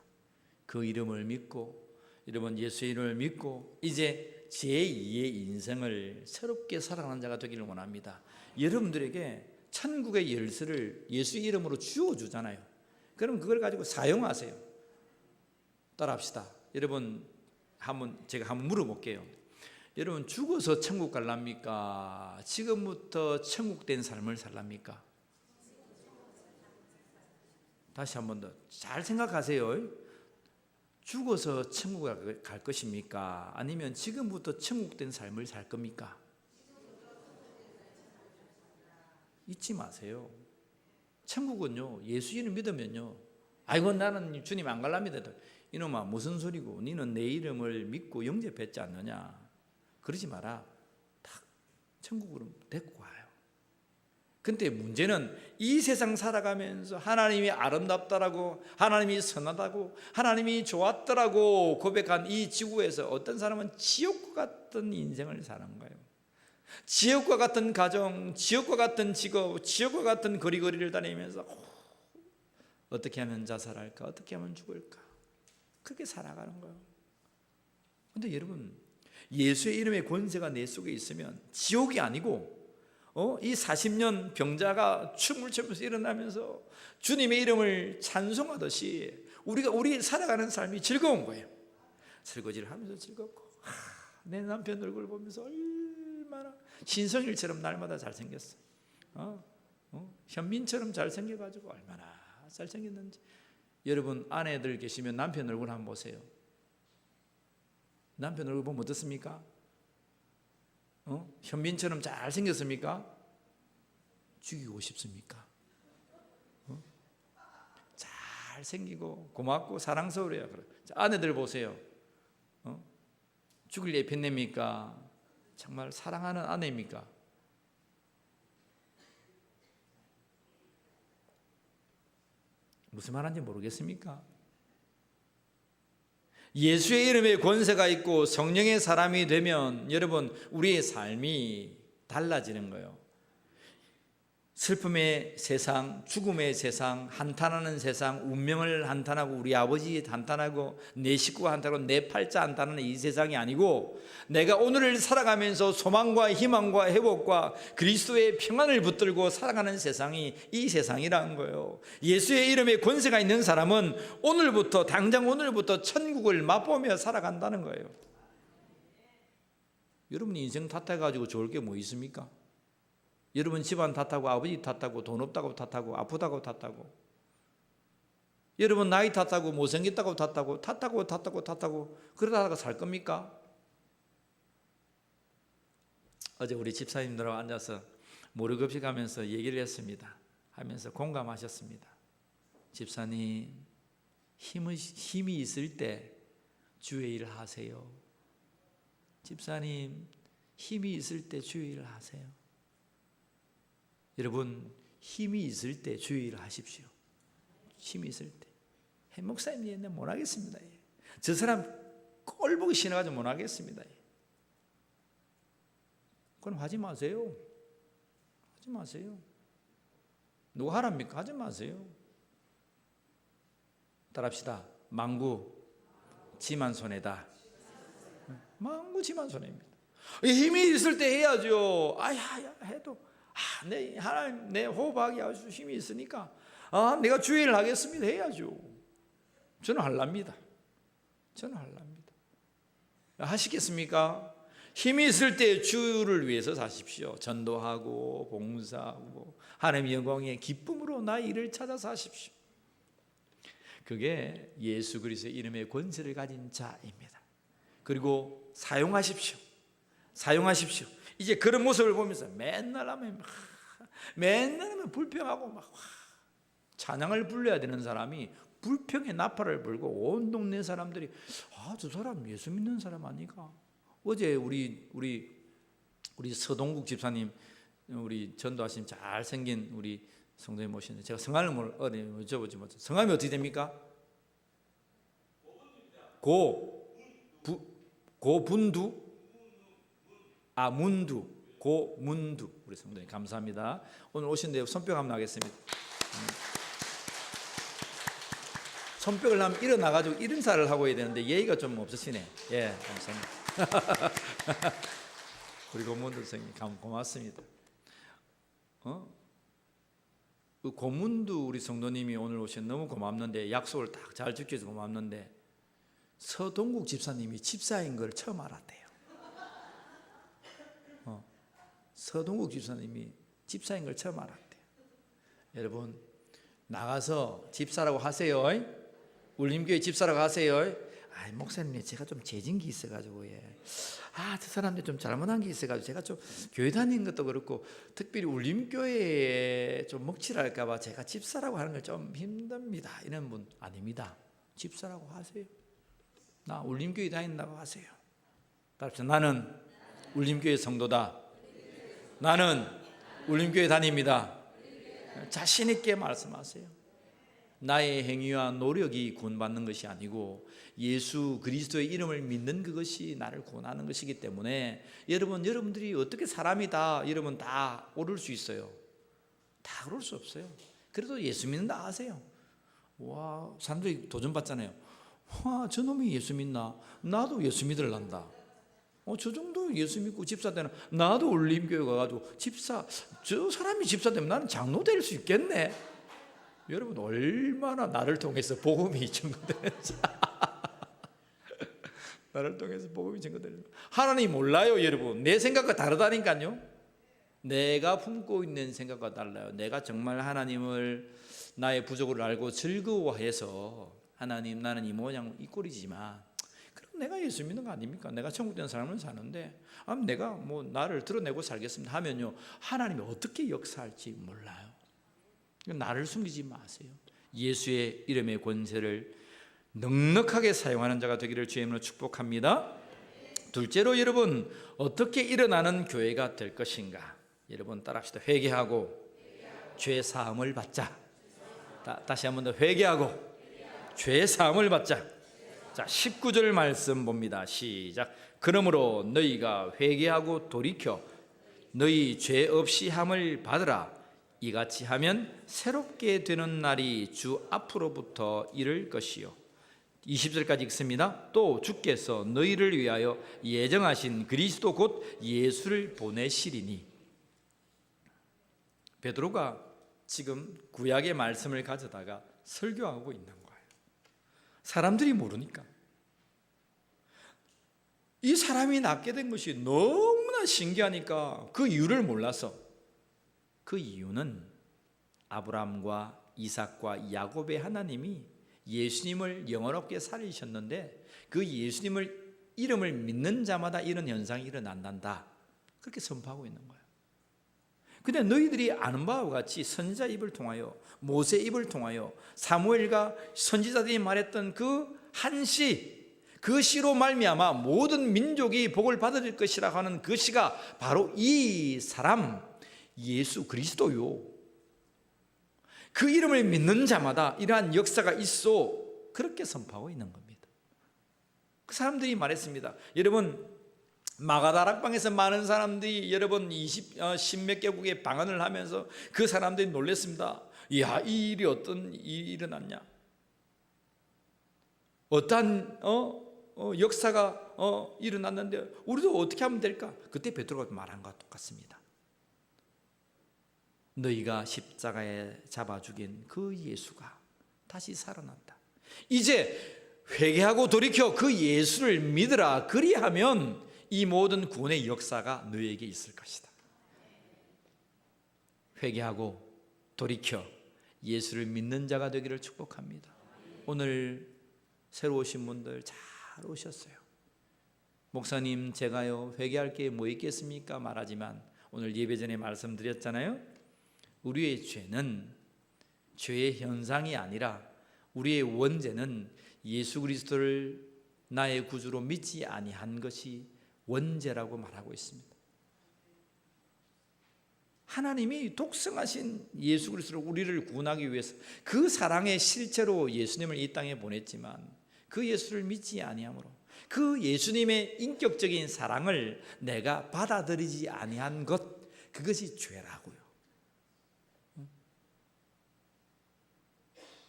그 이름을 믿고 여러분 예수의 이름을 믿고 이제 제2의 인생을 새롭게 살아가는 자가 되기를 원합니다. 여러분들에게 천국의 열쇠를 예수의 이름으로 주어주잖아요. 그럼 그걸 가지고 사용하세요. 따라합시다. 여러분 제가 한번 물어볼게요. 여러분 죽어서 천국 갈랍니까? 지금부터 천국된 삶을 살랍니까? 다시 한 번 더 잘 생각하세요. 죽어서 천국에 갈 것입니까? 아니면 지금부터 천국된 삶을 살 겁니까? 잊지 마세요. 천국은요, 예수 이름 믿으면요, 아이고 나는 주님 안 갈랍니다. 이놈아 무슨 소리고, 너는 내 이름을 믿고 영접했지 않느냐? 그러지 마라. 딱 천국으로 데리고 와요. 근데 문제는 이 세상 살아가면서 하나님이 아름답다라고, 하나님이 선하다고, 하나님이 좋았더라고 고백한 이 지구에서 어떤 사람은 지옥과 같은 인생을 사는 거예요. 지옥과 같은 가정, 지옥과 같은 직업, 지옥과 같은 거리거리를 다니면서 어떻게 하면 자살할까? 어떻게 하면 죽을까? 그렇게 살아가는 거예요. 근데 여러분, 예수의 이름의 권세가 내 속에 있으면 지옥이 아니고 이 40년 병자가 춤을 추면서 일어나면서 주님의 이름을 찬송하듯이 우리 살아가는 삶이 즐거운 거예요. 설거지를 하면서 즐겁고 내 남편 얼굴 보면서 얼마나 신성일처럼 날마다 잘생겼어. 현민처럼 잘생겨가지고 얼마나 잘생겼는지. 여러분 아내들 계시면 남편 얼굴 한번 보세요. 남편 얼굴 보면 어떻습니까? 현민처럼 잘생겼습니까? 죽이고 싶습니까? 잘생기고 고맙고 사랑스러워요. 아내들 보세요. 죽을 예편 냅니까? 정말 사랑하는 아내입니까? 무슨 말인지 모르겠습니까? 예수의 이름에 권세가 있고 성령의 사람이 되면 여러분 우리의 삶이 달라지는 거예요. 슬픔의 세상, 죽음의 세상, 한탄하는 세상, 운명을 한탄하고 우리 아버지 한탄하고 내 식구가 한탄하고 내 팔자 한탄하는 이 세상이 아니고 내가 오늘을 살아가면서 소망과 희망과 회복과 그리스도의 평안을 붙들고 살아가는 세상이 이 세상이라는 거예요. 예수의 이름에 권세가 있는 사람은 오늘부터 당장 오늘부터 천국을 맛보며 살아간다는 거예요. 여러분 인생 탓해가지고 좋을 게 뭐 있습니까? 여러분 집안 탓하고 아버지 탓하고 돈 없다고 탓하고 아프다고 탓하고 여러분 나이 탓하고 못생겼다고 탓하고 그러다가 살 겁니까? 어제 우리 집사님들하고 앉아서 모르급식 하면서 얘기를 했습니다. 하면서 공감하셨습니다. 집사님 힘이 있을 때 주의 일을 하세요. 집사님 힘이 있을 때 주의 일을 하세요. 여러분 힘이 있을 때 주의를 하십시오. 힘이 있을 때. 목사님 얘는 못하겠습니다. 저 사람 꼴 보기 싫어가지고 못하겠습니다. 그럼 하지 마세요. 하지 마세요. 누가 하랍니까? 하지 마세요. 따라합시다. 망구 지만 손해다. 망구 지만 손해입니다. 힘이 있을 때 해야죠. 아야 해도 내 하나님 내 호흡하기 아주 힘이 있으니까 내가 주의를 하겠습니다. 해야죠. 저는 할랍니다. 저는 할랍니다. 하시겠습니까? 힘이 있을 때 주를 위해서 사십시오. 전도하고 봉사하고 하나님의 영광의 기쁨으로 나의 일을 찾아서 하십시오. 그게 예수 그리스도의 이름의 권세를 가진 자입니다. 그리고 사용하십시오. 사용하십시오. 이제 그런 모습을 보면서 맨날 하면 불평하고 막 찬양을 불러야 되는 사람이 불평의 나팔을 불고 온 동네 사람들이 저 사람 예수 믿는 사람 아니까. 어제 우리 서동국 집사님, 우리 전도하신 잘생긴 우리 성도님 모시는데 제가 성함을 여쭤보지 못해요. 성함이 어떻게 됩니까? 고분두? 문두. 고문두. 우리 성도님 감사합니다. 오늘 오신데 손뼉 한번 하겠습니다. 손뼉을 하면 일어나가지고 일인사를 하고 해야 되는데 예의가 좀 없으시네. 예, 감사합니다. 우리 고문두 선생님 고맙습니다. 그 고문두 우리 성도님이 오늘 오신 너무 고맙는데 약속을 딱 잘 지켜서 고맙는데 서동국 집사님이 집사인 걸 처음 알았대요. 서동국 집사님이 집사인 걸 처음 알았대요. 여러분 나가서 집사라고 하세요. 울림교회 집사라고 하세요. 목사님 제가 좀 재진기 있어가지고 저 사람들 좀 잘못한 게 있어가지고 제가 좀 교회 다니는 것도 그렇고 특별히 울림교회에 좀 먹칠할까봐 제가 집사라고 하는 걸 좀 힘듭니다. 이런 분 아닙니다. 집사라고 하세요. 나 울림교회 다닌다고 하세요. 나는 울림교회 성도다. 나는 울림교회 다닙니다. 자신 있게 말씀하세요. 나의 행위와 노력이 구원받는 것이 아니고 예수 그리스도의 이름을 믿는 그것이 나를 구원하는 것이기 때문에 여러분들이 어떻게 사람이다 이러면 다 오를 수 있어요. 다 오를 수 없어요. 그래도 예수 믿는다 하세요. 사람들이 도전받잖아요. 저놈이 예수 믿나? 나도 예수 믿으란다. 저 정도 예수 믿고 집사 되는 나도 울림교회 가가지고 저 사람이 집사 되면 나는 장로 될 수 있겠네. 여러분 얼마나 나를 통해서 복음이 증거되는지 나를 통해서 복음이 증거되는지 하나님 몰라요. 여러분 내 생각과 다르다니까요. 내가 품고 있는 생각과 달라요. 내가 정말 하나님을 나의 부족을 알고 즐거워해서 하나님 나는 이 모양 이 꼴이지만 그럼 내가 예수 믿는 거 아닙니까? 내가 천국 된 사람은 사는데 내가 나를 드러내고 살겠습니다 하면요 하나님이 어떻게 역사할지 몰라요. 나를 숨기지 마세요. 예수의 이름의 권세를 넉넉하게 사용하는 자가 되기를 주의 이름으로 축복합니다. 둘째로 여러분 어떻게 일어나는 교회가 될 것인가? 여러분 따라합시다. 회개하고 죄 사함을 받자. 다시 한 번 더 회개하고 죄 사함을 받자. 자 19절 말씀 봅니다. 시작. 그러므로 너희가 회개하고 돌이켜 너희 죄 없이 함을 받으라. 이같이 하면 새롭게 되는 날이 주 앞으로부터 이를 것이요. 20절까지 읽습니다. 또 주께서 너희를 위하여 예정하신 그리스도 곧 예수를 보내시리니. 베드로가 지금 구약의 말씀을 가져다가 설교하고 있는 거예요. 사람들이 모르니까. 이 사람이 낫게 된 것이 너무나 신기하니까 그 이유를 몰라서 그 이유는 아브라함과 이삭과 야곱의 하나님이 예수님을 영원롭게 살리셨는데 그 예수님을 이름을 믿는 자마다 이런 현상이 일어난단다. 그렇게 선포하고 있는 거예요. 근데 너희들이 아는 바와 같이 선지자 입을 통하여 모세 입을 통하여 사무엘과 선지자들이 말했던 그 한 시, 그 시로 말미암아 모든 민족이 복을 받을 것이라 하는 그 시가 바로 이 사람 예수 그리스도요. 그 이름을 믿는 자마다 이러한 역사가 있어, 그렇게 선포하고 있는 겁니다. 그 사람들이 말했습니다. 여러분, 마가다락방에서 많은 사람들이 여러분 10몇 개국의 방언을 하면서 그 사람들이 놀랐습니다. 이야, 이 일이 어떤 일이 일어났냐, 어떠한 역사가 일어났는데 우리도 어떻게 하면 될까? 그때 베드로가 말한 것과 똑같습니다. 너희가 십자가에 잡아 죽인 그 예수가 다시 살아난다. 이제 회개하고 돌이켜 그 예수를 믿으라. 그리하면 이 모든 구원의 역사가 너희에게 있을 것이다. 회개하고 돌이켜 예수를 믿는 자가 되기를 축복합니다. 오늘 새로 오신 분들 잘 오셨어요. 목사님, 제가요 회개할 게 뭐 있겠습니까? 말하지만 오늘 예배 전에 말씀드렸잖아요. 우리의 죄는 죄의 현상이 아니라 우리의 원죄는 예수 그리스도를 나의 구주로 믿지 아니한 것이 원죄라고 말하고 있습니다. 하나님이 독생하신 예수 그리스도를 우리를 구원하기 위해서 그 사랑의 실체로 예수님을 이 땅에 보냈지만 그 예수를 믿지 아니하므로 그 예수님의 인격적인 사랑을 내가 받아들이지 아니한 것, 그것이 죄라고요.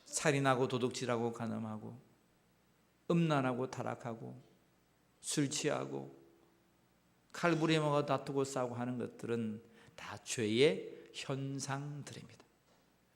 살인하고 도둑질하고 간음하고 음란하고 타락하고 술 취하고 칼부림하고 다투고 싸우고 하는 것들은 다 죄의 현상들입니다.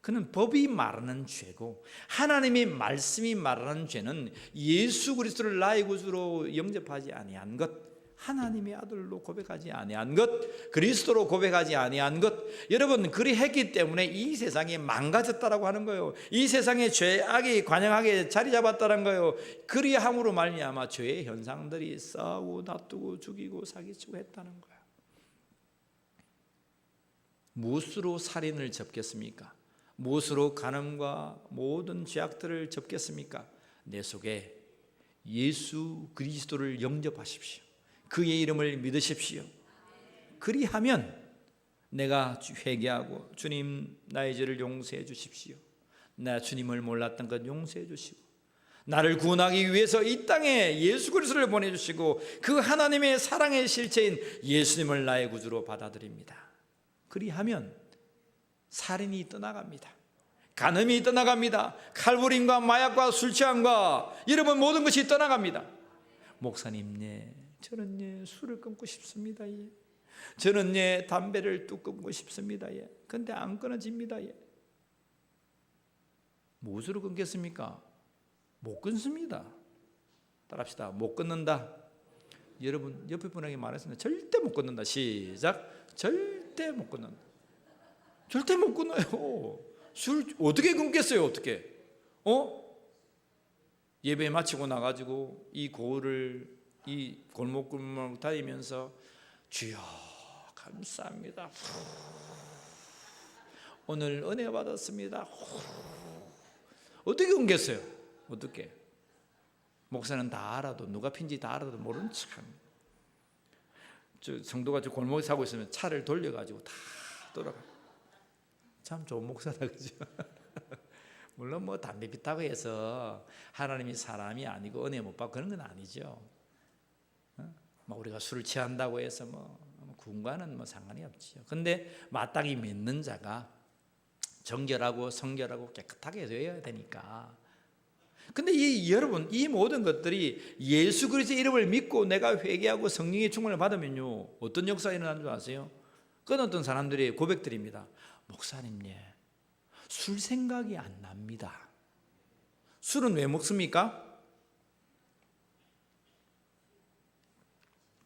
그는 법이 말하는 죄고 하나님의 말씀이 말하는 죄는 예수 그리스도를 나의 구주로 영접하지 아니한 것, 하나님의 아들로 고백하지 아니한 것, 그리스도로 고백하지 아니한 것, 여러분 그리했기 때문에 이 세상이 망가졌다라고 하는 거예요. 이 세상에 죄악이 관영하게 자리 잡았다는 거예요. 그리함으로 말미암아 죄의 현상들이 싸우고 다투고 죽이고 사기치고 했다는 거예요. 무엇으로 살인을 접겠습니까? 무엇으로 간음과 모든 죄악들을 접겠습니까? 내 속에 예수 그리스도를 영접하십시오. 그의 이름을 믿으십시오. 그리하면 내가 회개하고 주님 나의 죄를 용서해 주십시오. 나 주님을 몰랐던 것 용서해 주시고 나를 구원하기 위해서 이 땅에 예수 그리스도를 보내주시고 그 하나님의 사랑의 실체인 예수님을 나의 구주로 받아들입니다. 그리하면 살인이 떠나갑니다. 간음이 떠나갑니다. 칼부림과 마약과 술 취함과 여러분 모든 것이 떠나갑니다. 목사님, 저는 술을 끊고 싶습니다. 저는 담배를 뚝 끊고 싶습니다. 근데 안 끊어집니다. 무엇으로 끊겠습니까? 못 끊습니다. 따라합시다. 못 끊는다. 여러분 옆에 분에게 말했습니다. 절대 못 끊는다. 시작. 절대 못 끊는다. 절대 못 끊어요. 술 어떻게 끊겠어요? 어떻게? 예배 마치고 나가지고 이 고을을 이 골목골목 다니면서 주여 감사합니다. 오늘 은혜 받았습니다. 어떻게 끊겠어요? 어떻게? 목사는 다 알아도 누가 핀지 다 알아도 모르는 척합니다. 저 성도가 저 골목에 사고 있으면 차를 돌려가지고 다 돌아가. 참 좋은 목사다, 그죠? 물론 뭐 담배 피다고 해서 하나님이 사람이 아니고 은혜 못 받고 그런 건 아니죠. 우리가 술을 취한다고 해서 그거와는 상관이 없지요. 근데 마땅히 믿는 자가 정결하고 성결하고 깨끗하게 되어야 되니까. 근데 여러분 이 모든 것들이 예수 그리스도의 이름을 믿고 내가 회개하고 성령의 충만을 받으면요 어떤 역사가 일어나는 줄 아세요? 그건 어떤 사람들의 고백들입니다. 목사님, 술 생각이 안 납니다. 술은 왜 먹습니까?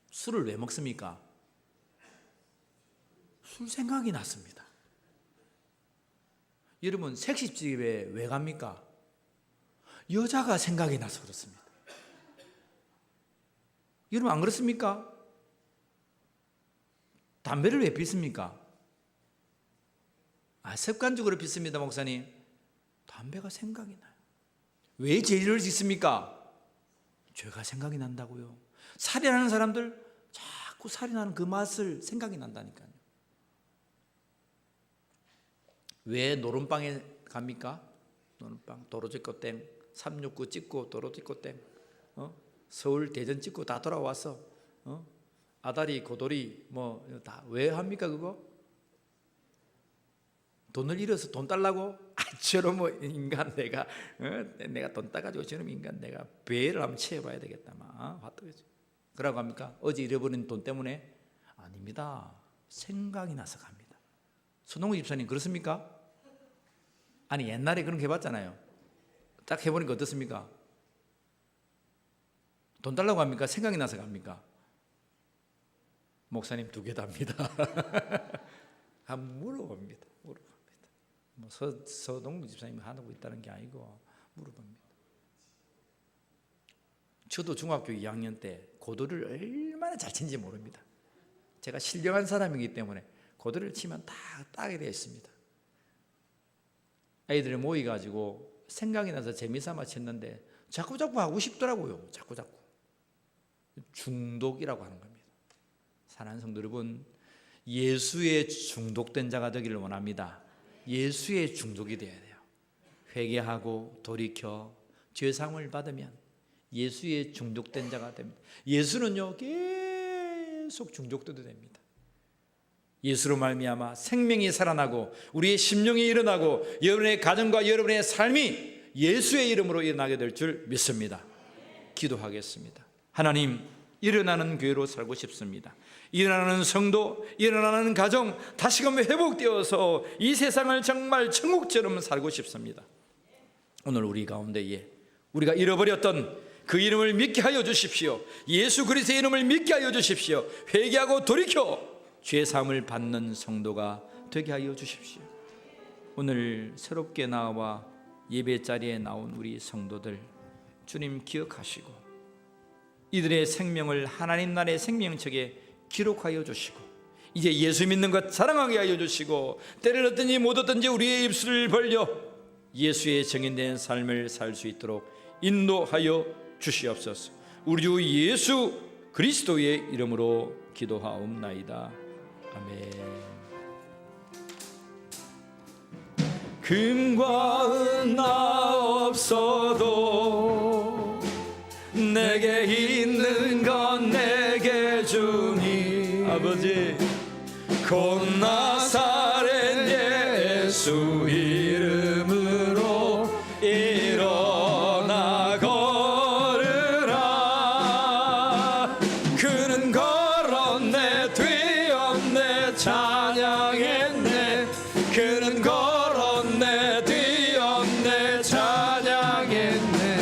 술을 왜 먹습니까? 술 생각이 났습니다. 여러분 섹시집에 왜 갑니까? 여자가 생각이 나서 그렇습니다. 여러분 안 그렇습니까? 담배를 왜 피습니까? 습관적으로 피습니다. 목사님, 담배가 생각이 나요. 왜 죄를 짓습니까? 죄가 생각이 난다고요. 살인하는 사람들 자꾸 살인하는 그 맛을 생각이 난다니까요. 왜 노름방에 갑니까? 노는빵 도로 찍고 땡, 369 찍고 도로 찍고 땡, 서울 대전 찍고 다 돌아와서 아다리 고돌이 뭐 다 왜 합니까 그거? 돈을 잃어서 돈 달라고? 저런 뭐 인간 내가 돈 따가지고 저런 인간 내가 배를 한번 채워봐야 되겠다 막 화떠겠지. 그러고 합니까? 어제 잃어버린 돈 때문에? 아닙니다. 생각이 나서 갑니다. 손동구 집사님 그렇습니까? 아니 옛날에 그런 거 해봤잖아요. 딱 해보니까 어떻습니까? 돈 달라고 합니까? 생각이 나서 갑니까? 목사님 두 개 답니다. 한번 물어봅니다. 뭐 서동구 집사님이 하고 있다는 게 아니고 물어봅니다. 저도 중학교 2학년 때 고도를 얼마나 잘 친지 모릅니다. 제가 신령한 사람이기 때문에 고도를 치면 다 따게 되어 있습니다. 아이들이 모이가지고 생각이 나서 재미삼아 쳤는데 자꾸 하고 싶더라고요. 자꾸 중독이라고 하는 겁니다. 사랑하는 성도 여러분, 예수에 중독된 자가 되기를 원합니다. 예수에 중독이 되어야 돼요. 회개하고 돌이켜 죄사함을 받으면 예수에 중독된 자가 됩니다. 예수는요 계속 중독돼도 됩니다. 예수로 말미암아 생명이 살아나고 우리의 심령이 일어나고 여러분의 가정과 여러분의 삶이 예수의 이름으로 일어나게 될 줄 믿습니다. 기도하겠습니다. 하나님, 일어나는 교회로 살고 싶습니다. 일어나는 성도, 일어나는 가정 다시금 회복되어서 이 세상을 정말 천국처럼 살고 싶습니다. 오늘 우리 가운데에 우리가 잃어버렸던 그 이름을 믿게 하여 주십시오. 예수 그리스도의 이름을 믿게 하여 주십시오. 회개하고 돌이켜 죄사함을 받는 성도가 되게 하여 주십시오. 오늘 새롭게 나와 예배자리에 나온 우리 성도들 주님 기억하시고 이들의 생명을 하나님 나라의 생명책에 기록하여 주시고 이제 예수 믿는 것 사랑하게 하여 주시고 때를 얻든지 못 얻든지 우리의 입술을 벌려 예수의 정인된 삶을 살 수 있도록 인도하여 주시옵소서. 우리 주 예수 그리스도의 이름으로 기도하옵나이다. 아멘. 금과 은 나 없어도 내게 있는 건 내게 주니 아버지 곧 나사렛 예수 이름으로 일어나 걸으라. 그는 걸었네 뛰었네 찬양했네. 그는 걸었네 뛰었네 찬양했네.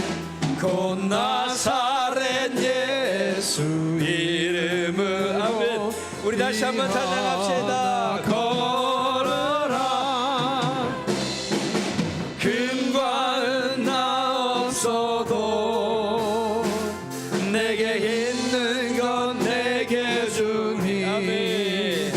곧 나사렛 예수 이름으로. 아멘. 우리 다시 한번 찬양합시다. 걸어라. 금과 은 나 없어도 내게 있는 건 내게 주니. 아멘.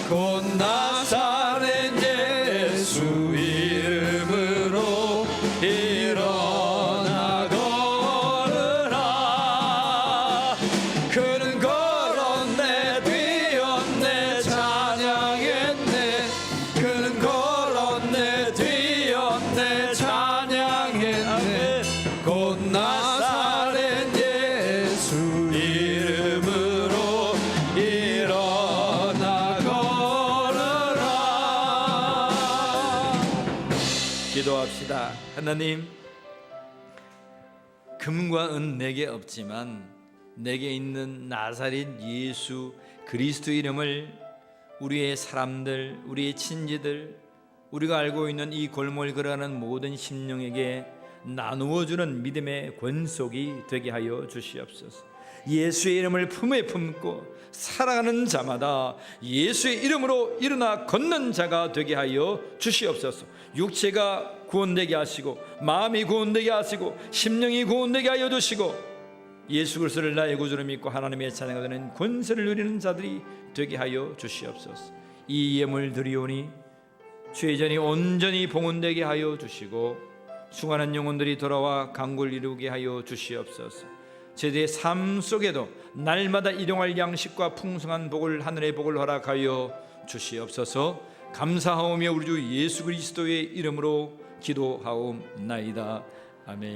곧 나사렛 예수 이름으로 일어나 걸으라. 그는 걸었네 뛰었네 찬양했네. 그는 걸었네 뛰었네 찬양했네. 곧 나사렛 예수 이름으로 일어나 걸으라. 기도합시다. 하나님, 금과 은 내게 없지만 내게 있는 나사렛 예수 그리스도 이름을 우리의 사람들, 우리의 친지들, 우리가 알고 있는 이 골목을 걸어가는 모든 심령에게 나누어주는 믿음의 권속이 되게 하여 주시옵소서. 예수의 이름을 품에 품고 살아가는 자마다 예수의 이름으로 일어나 걷는 자가 되게 하여 주시옵소서. 육체가 구원되게 하시고 마음이 구원되게 하시고 심령이 구원되게 하여 주시고 예수 그리스도를 나의 구주로 믿고 하나님의 찬양을 드리는 권세를 누리는 자들이 되게 하여 주시옵소서. 이 예물 드리오니 주의 전이 온전히 봉헌되게 하여 주시고 수많은 영혼들이 돌아와 강구를 이루게 하여 주시옵소서. 제대의 삶 속에도 날마다 일용할 양식과 풍성한 복을 하늘의 복을 허락하여 주시옵소서. 감사하오며 우리 주 예수 그리스도의 이름으로 기도하옵나이다. 아멘.